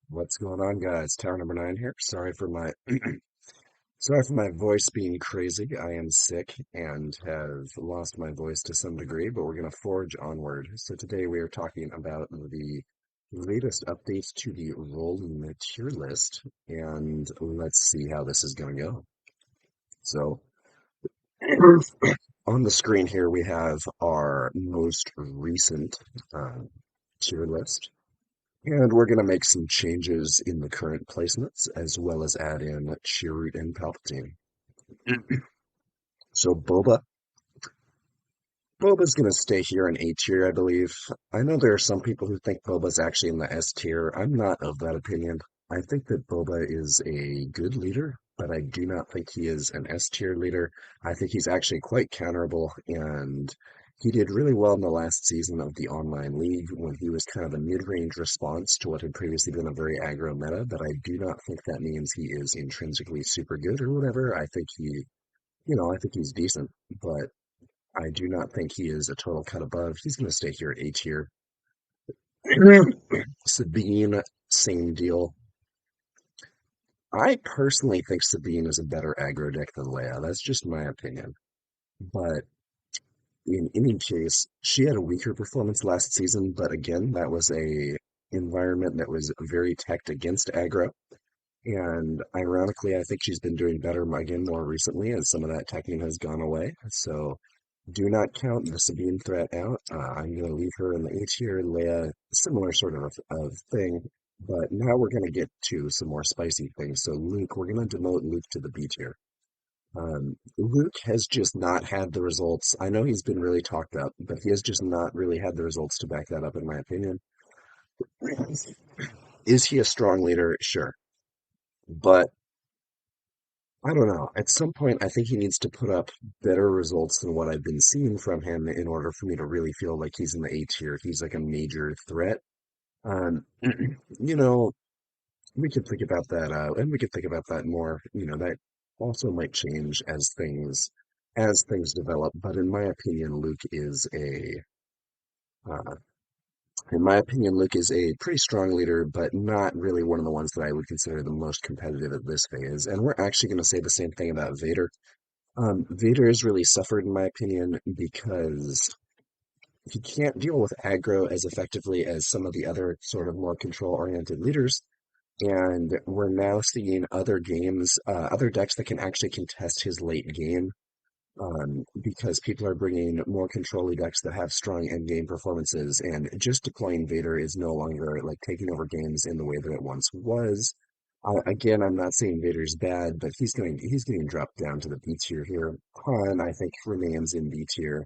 What's going on, guys? Tower number 9 here. Sorry for my voice being crazy. I am sick and have lost my voice to some degree, but we're going to forge onward. So today we are talking about the latest updates to the rolling tier list, and let's see how this is going to go. So on the screen here we have our most recent uh, tier list. And we're going to make some changes in the current placements, as well as add in Chirrut and Palpatine. So Boba's going to stay here in A tier, I believe. I know there are some people who think Boba's actually in the S tier. I'm not of that opinion. I think that Boba is a good leader, but I do not think he is an S tier leader. I think he's actually quite counterable, and he did really well in the last season of the Online League when he was kind of a mid-range response to what had previously been a very aggro meta, but I do not think that means he is intrinsically super good or whatever. I think I think he's decent, but I do not think he is a total cut above. He's going to stay here at A tier. Sabine, same deal. I personally think Sabine is a better aggro deck than Leia. That's just my opinion. But in any case, she had a weaker performance last season, but again, that was a environment that was very teched against aggro. And ironically, I think she's been doing better again more recently as some of that teching has gone away. So do not count the Sabine threat out. I'm going to leave her in the A tier. Leia, similar sort of thing. But now we're going to get to some more spicy things. So Luke, we're going to demote Luke to the B tier. Luke has just not had the results. I know he's been really talked up, but he has just not really had the results to back that up, in my opinion. Is he a strong leader? Sure. But I don't know. At some point, I think he needs to put up better results than what I've been seeing from him in order for me to really feel like he's in the A tier. He's like a major threat. Um, you know, we could think about that, and we could think about that more. That also might change as things develop. But uh, in my opinion, Luke is a pretty strong leader, but not really one of the ones that I would consider the most competitive at this phase. And we're actually going to say the same thing about Vader. Vader has really suffered, in my opinion, because he can't deal with aggro as effectively as some of the other sort of more control-oriented leaders. And we're now seeing other decks that can actually contest his late game, because people are bringing more control decks that have strong end game performances, and just deploying Vader is no longer like taking over games in the way that it once was. Again, I'm not saying Vader's bad, but he's getting dropped down to the B tier here. Han, I think, remains in B tier.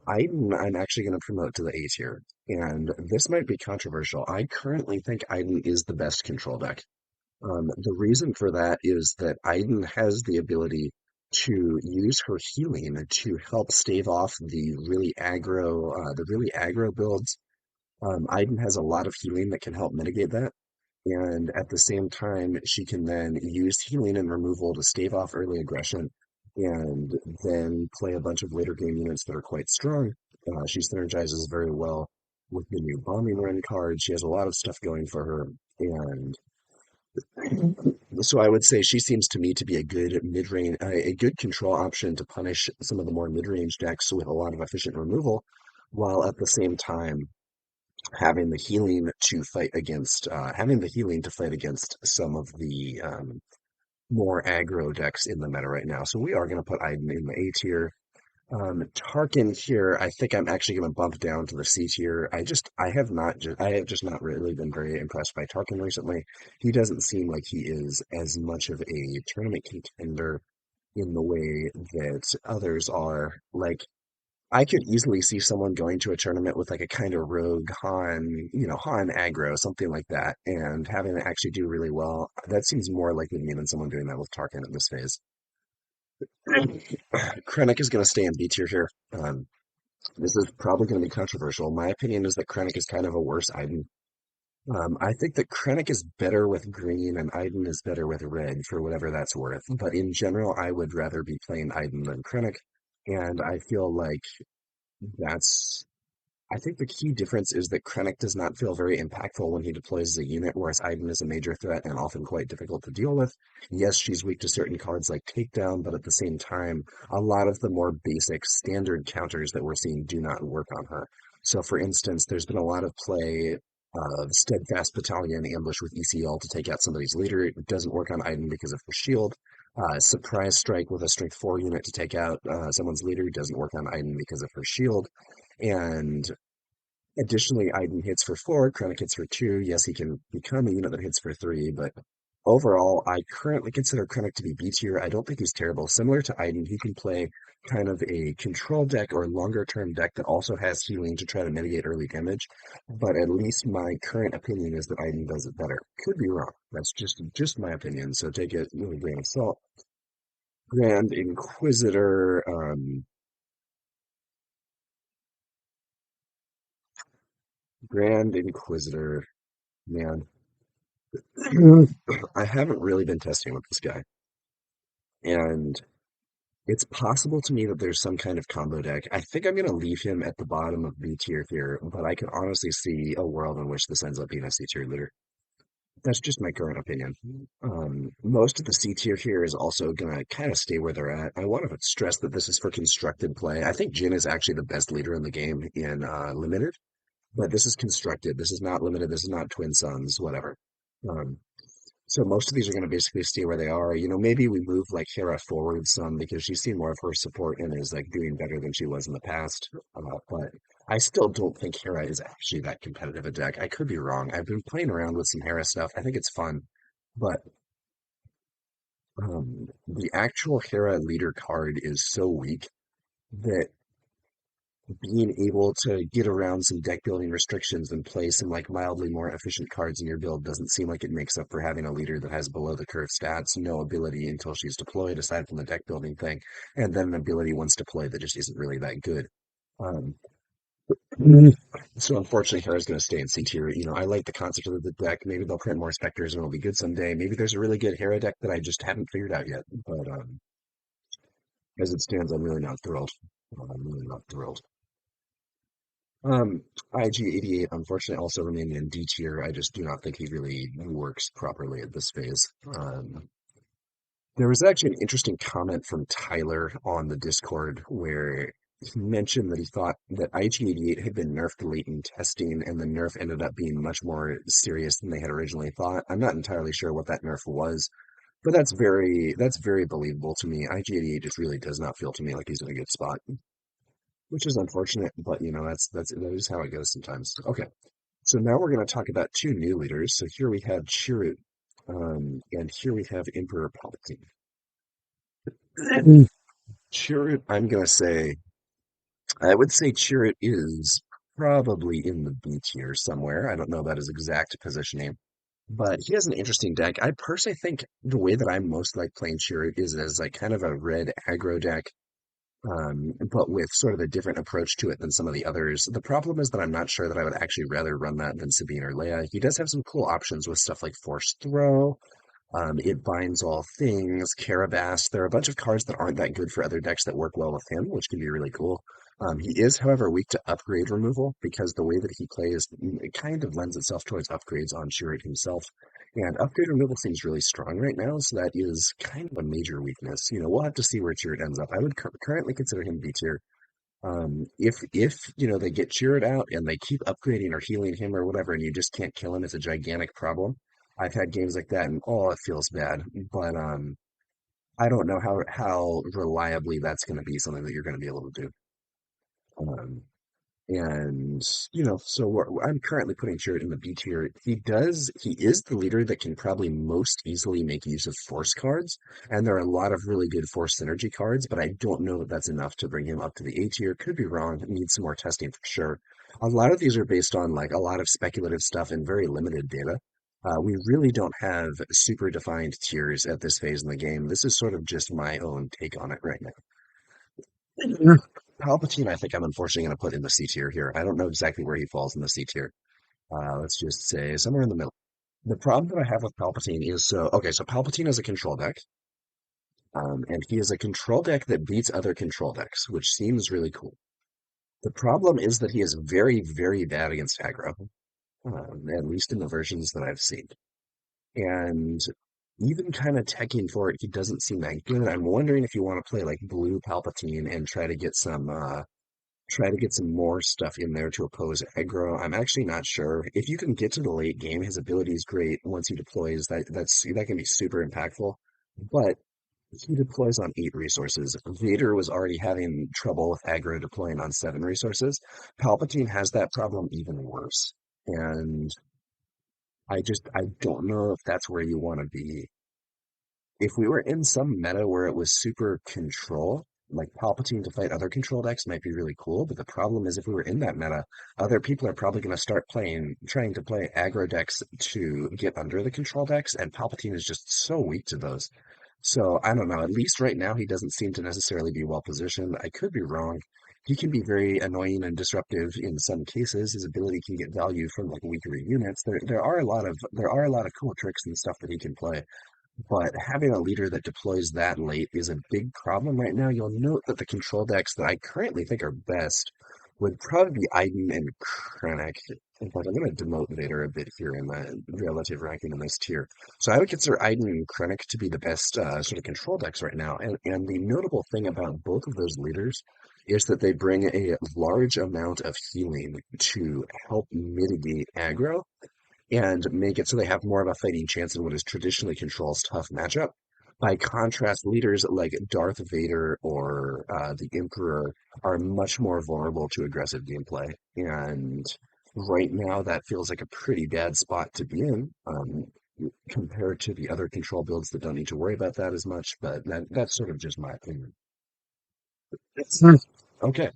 Iden, I'm actually going to promote to the A tier, and this might be controversial. I currently think Iden is the best control deck. The reason for that is that Iden has the ability to use her healing to help stave off the really aggro builds. Iden has a lot of healing that can help mitigate that. And at the same time, she can then use healing and removal to stave off early aggression and then play a bunch of later game units that are quite strong. She synergizes very well with the new bombing run card. She has a lot of stuff going for her. And so I would say she seems to me to be a good mid-range, a good control option to punish some of the more mid-range decks with a lot of efficient removal, while at the same time having the healing to fight against some of the more aggro decks in the meta right now. So we are going to put Iden in the A tier. Tarkin here, I think I'm actually going to bump down to the C tier. I have just not really been very impressed by Tarkin recently. He doesn't seem like he is as much of a tournament contender in the way that others are. Like, I could easily see someone going to a tournament with like a kind of rogue Han aggro, something like that, and having it actually do really well. That seems more likely to me than someone doing that with Tarkin at this phase. Krennic is going to stay in B tier here. This is probably going to be controversial. My opinion is that Krennic is kind of a worse Iden. I think that Krennic is better with green and Iden is better with red for whatever that's worth. But in general, I would rather be playing Iden than Krennic. And I feel like that's I think the key difference is that Krennic does not feel very impactful when he deploys as a unit, whereas Iden is a major threat and often quite difficult to deal with. Yes, she's weak to certain cards like Takedown, but at the same time, a lot of the more basic standard counters that we're seeing do not work on her. So, for instance, there's been a lot of play of Steadfast Battalion ambush with ECL to take out somebody's leader. It doesn't work on Iden because of her shield. Surprise strike with a strength 4 unit to take out someone's leader doesn't work on Iden because of her shield. And additionally, Iden hits for 4, Krennic hits for 2. Yes, he can become a unit that hits for 3, but overall, I currently consider Krennic to be B tier. I don't think he's terrible. Similar to Iden, he can play kind of a control deck or longer term deck that also has healing to try to mitigate early damage. But at least my current opinion is that Iden does it better. Could be wrong. That's just my opinion. So take it with a grain of salt. Grand Inquisitor, Grand Inquisitor, man. I haven't really been testing with this guy, and it's possible to me that there's some kind of combo deck. I think I'm going to leave him at the bottom of B tier here, but I can honestly see a world in which this ends up being a C tier leader. That's just my current opinion. Most of the C tier here is also going to kind of stay where they're at. I want to stress that this is for constructed play. I think Jin is actually the best leader in the game in Limited, but this is constructed. This is not Limited. This is not Twin Suns, whatever. Um, So most of these are going to basically stay where they are. Maybe we move like Hera forward some because she's seen more of her support and is like doing better than she was in the past. But I still don't think Hera is actually that competitive a deck. I could be wrong. I've been playing around with some Hera stuff. I think it's fun, but the actual Hera leader card is so weak that being able to get around some deck building restrictions and play some like mildly more efficient cards in your build doesn't seem like it makes up for having a leader that has below the curve stats, no ability until she's deployed, aside from the deck building thing, and then an ability once deployed that just isn't really that good. Um, so unfortunately, Hera's going to stay in C tier. I like the concept of the deck. Maybe they'll print more specters and it'll be good someday. Maybe there's a really good Hera deck that I just haven't figured out yet. But as it stands, I'm really not thrilled. I'm really not thrilled. IG88, unfortunately, also remaining in D tier. I just do not think he really works properly at this phase. There was actually an interesting comment from Tyler on the Discord where he mentioned that he thought that IG88 had been nerfed late in testing, and the nerf ended up being much more serious than they had originally thought. I'm not entirely sure what that nerf was, but that's very believable to me. IG88 just really does not feel to me like he's in a good spot, which is unfortunate, but that is how it goes sometimes. Okay, so now we're going to talk about two new leaders. So here we have Chirrut, and here we have Emperor Palpatine. Chirrut, I would say Chirrut is probably in the B tier somewhere. I don't know about his exact positioning, but he has an interesting deck. I personally think the way that I most like playing Chirrut is as like kind of a red aggro deck, but with sort of a different approach to it than some of the others. The problem is that I'm not sure that I would actually rather run that than Sabine or Leia. He does have some cool options with stuff like Force Throw. It binds all things, Carabas. There are a bunch of cards that aren't that good for other decks that work well with him, which can be really cool. He is, however, weak to upgrade removal because the way that he plays it kind of lends itself towards upgrades on Chirrut himself. And upgrade removal seems really strong right now, so that is kind of a major weakness. We'll have to see where Chirrut ends up. I would currently consider him B tier. If they get Chirrut out and they keep upgrading or healing him or whatever, and you just can't kill him, it's a gigantic problem. I've had games like that, and oh, it feels bad. But I don't know how reliably that's going to be something that you're going to be able to do. Um, and so I'm currently putting Chirrut in the B tier. He is the leader that can probably most easily make use of force cards, and there are a lot of really good force synergy cards, but I don't know that that's enough to bring him up to the A tier. Could be wrong. Needs some more testing for sure. A lot of these are based on like a lot of speculative stuff and very limited data. We really don't have super defined tiers at this phase in the game. This is sort of just my own take on it right now. Palpatine, I think I'm unfortunately going to put in the C tier here. I don't know exactly where he falls in the C tier. Let's just say somewhere in the middle. The problem that I have with Palpatine is so Palpatine is a control deck, and he is a control deck that beats other control decks, which seems really cool. The problem is that he is very, very bad against aggro, at least in the versions that I've seen. And even kind of teching for it, he doesn't seem that good. I'm wondering if you want to play like blue Palpatine and try to get some more stuff in there to oppose aggro. I'm actually not sure. If you can get to the late game, his ability is great once he deploys. That can be super impactful. But he deploys on 8 resources. Vader was already having trouble with aggro deploying on 7 resources. Palpatine has that problem even worse. And I don't know if that's where you want to be. If we were in some meta where it was super control, like Palpatine to fight other control decks might be really cool, but the problem is if we were in that meta, other people are probably going to start trying to play aggro decks to get under the control decks, and Palpatine is just so weak to those. So I don't know. At least right now, he doesn't seem to necessarily be well positioned. I could be wrong. He can be very annoying and disruptive in some cases. His ability can get value from like weaker units. There are a lot of cool tricks and stuff that he can play. But having a leader that deploys that late is a big problem right now. You'll note that the control decks that I currently think are best would probably be Iden and Krennic. In fact, I'm going to demote Vader a bit here in the relative ranking in this tier. So I would consider Iden and Krennic to be the best sort of control decks right now. And the notable thing about both of those leaders is that they bring a large amount of healing to help mitigate aggro and make it so they have more of a fighting chance in what is traditionally Control's tough matchup. By contrast, leaders like Darth Vader or the Emperor are much more vulnerable to aggressive gameplay. And right now, that feels like a pretty bad spot to be in compared to the other Control builds that don't need to worry about that as much. But that's sort of just my opinion. Okay.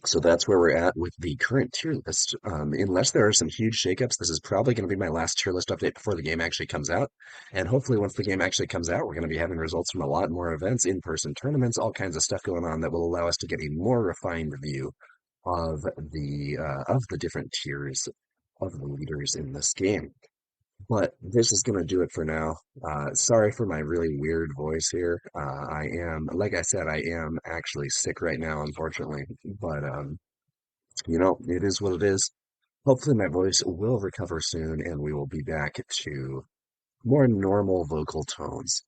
So that's where we're at with the current tier list. Unless there are some huge shakeups, this is probably going to be my last tier list update before the game actually comes out. And hopefully, once the game actually comes out, we're going to be having results from a lot more events, in-person tournaments, all kinds of stuff going on that will allow us to get a more refined view of the different tiers of the leaders in this game. But this is going to do it for now. Sorry for my really weird voice here. Like I said, I am actually sick right now, unfortunately. But it is what it is. Hopefully, my voice will recover soon and we will be back to more normal vocal tones.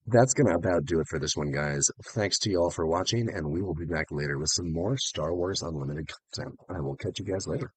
That's going to about do it for this one, guys. Thanks to you all for watching, and we will be back later with some more Star Wars Unlimited content. I will catch you guys later.